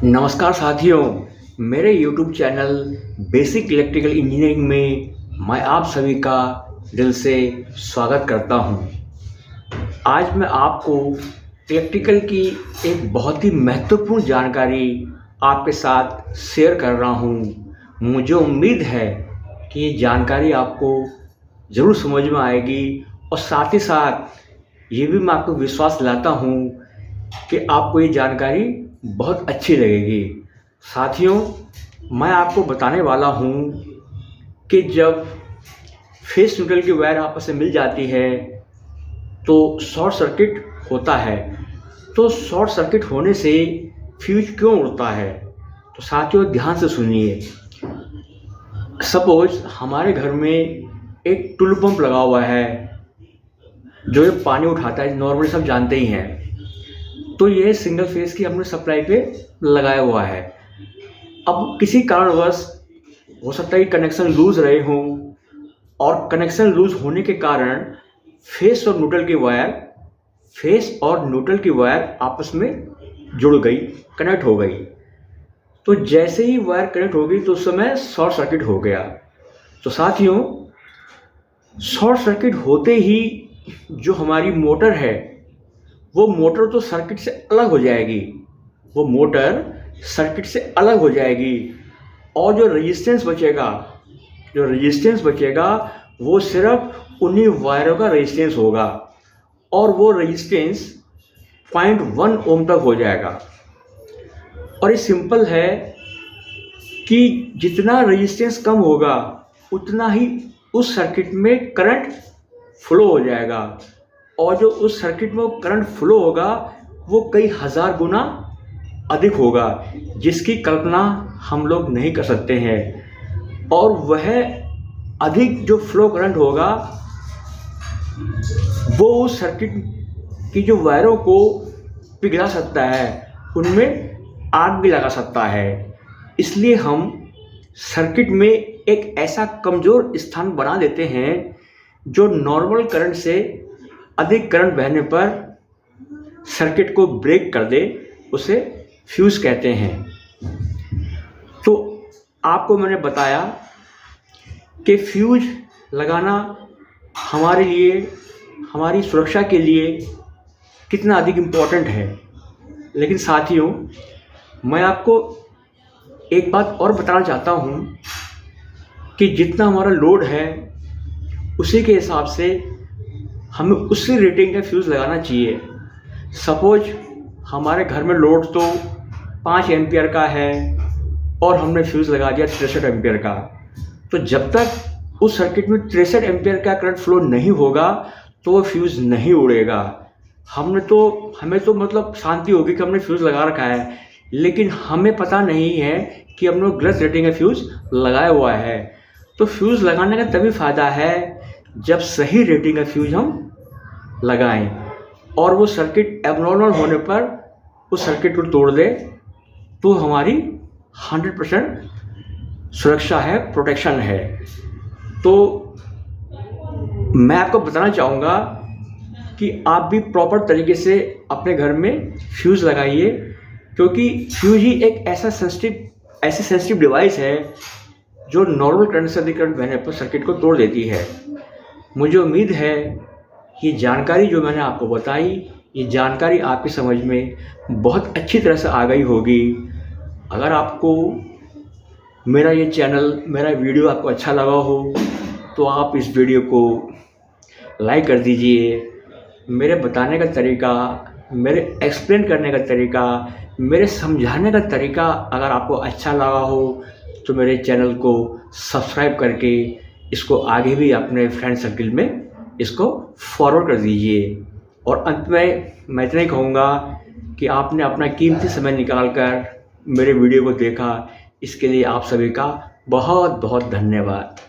नमस्कार साथियों, मेरे YouTube channel basic electrical engineering में मैं आप सभी का दिल से स्वागत करता हूं। आज मैं आपको इलेक्ट्रिकल की एक बहुत ही महत्वपूर्ण जानकारी आपके साथ शेयर कर रहा हूं। मुझे उम्मीद है कि ये जानकारी आपको ज़रूर समझ में आएगी और साथ ही साथ ये भी मैं आपको विश्वास दिलाता हूं कि आपको ये जानकारी बहुत अच्छी लगेगी। साथियों, मैं आपको बताने वाला हूँ कि जब फेस न्यूट्रल की वायर आपस में मिल जाती है तो शॉर्ट सर्किट होता है। तो शॉर्ट सर्किट होने से फ्यूज क्यों उड़ता है? तो साथियों ध्यान से सुनिए। सपोज हमारे घर में एक टूल पंप लगा हुआ है जो ये पानी उठाता है, नॉर्मली सब जानते ही हैं। तो ये सिंगल फेस की हमने सप्लाई पे लगाया हुआ है। अब किसी कारणवश हो सकता है कि कनेक्शन लूज रहे हों और कनेक्शन लूज होने के कारण फेस और न्यूट्रल की वायर आपस में जुड़ गई, कनेक्ट हो गई। तो जैसे ही वायर कनेक्ट हो गई तो उस समय शॉर्ट सर्किट हो गया। तो साथियों, शॉर्ट सर्किट होते ही जो हमारी मोटर है वो मोटर तो सर्किट से अलग हो जाएगी, और जो रेजिस्टेंस बचेगा वो सिर्फ उन्हीं वायरों का रेजिस्टेंस होगा और वो रेजिस्टेंस 0.1 ओम तक हो जाएगा। और ये सिंपल है कि जितना रेजिस्टेंस कम होगा उतना ही उस सर्किट में करंट फ्लो हो जाएगा, और जो उस सर्किट में करंट फ्लो होगा वो कई हज़ार गुना अधिक होगा, जिसकी कल्पना हम लोग नहीं कर सकते हैं। और वह अधिक जो फ्लो करंट होगा वो उस सर्किट की जो वायरों को पिघला सकता है, उनमें आग भी लगा सकता है। इसलिए हम सर्किट में एक ऐसा कमज़ोर स्थान बना देते हैं जो नॉर्मल करंट से अधिक करंट बहने पर सर्किट को ब्रेक कर दे, उसे फ्यूज़ कहते हैं। तो आपको मैंने बताया कि फ्यूज लगाना हमारे लिए, हमारी सुरक्षा के लिए कितना अधिक इम्पोर्टेंट है। लेकिन साथियों, मैं आपको एक बात और बताना चाहता हूँ कि जितना हमारा लोड है उसी के हिसाब से हमें उसी रेटिंग का फ्यूज़ लगाना चाहिए। सपोज हमारे घर में लोड तो 5 एम्पियर का है और हमने फ्यूज़ लगा दिया 63 एम्पियर का, तो जब तक उस सर्किट में 63 एम्पियर का करंट फ्लो नहीं होगा तो वो फ्यूज़ नहीं उड़ेगा। हमें तो मतलब शांति होगी कि हमने फ्यूज़ लगा रखा है, लेकिन हमें पता नहीं है कि हमने गलत रेटिंग का फ्यूज़ लगाया हुआ है। तो फ्यूज़ लगाने का तभी फ़ायदा है जब सही रेटिंग का फ्यूज़ हम लगाएं और वो सर्किट एबनॉर्मल होने पर उस सर्किट को तोड़ दे, तो हमारी 100% सुरक्षा है, प्रोटेक्शन है। तो मैं आपको बताना चाहूँगा कि आप भी प्रॉपर तरीके से अपने घर में फ्यूज़ लगाइए, क्योंकि फ्यूज़ ही एक ऐसी सेंसिटिव डिवाइस है जो नॉर्मल करंट से अधिक करंट बहने पर सर्किट को तोड़ देती है। मुझे उम्मीद है ये जानकारी जो मैंने आपको बताई, ये जानकारी आपकी समझ में बहुत अच्छी तरह से आ गई होगी। अगर आपको मेरा ये चैनल, मेरा वीडियो आपको अच्छा लगा हो तो आप इस वीडियो को लाइक कर दीजिए। मेरे बताने का तरीका, मेरे एक्सप्लेन करने का तरीका, मेरे समझाने का तरीका अगर आपको अच्छा लगा हो तो मेरे चैनल को सब्सक्राइब करके इसको आगे भी अपने फ्रेंड सर्किल में इसको फॉरवर्ड कर दीजिए। और अंत में मैं इतना ही कहूँगा कि आपने अपना कीमती समय निकाल कर मेरे वीडियो को देखा, इसके लिए आप सभी का बहुत बहुत धन्यवाद।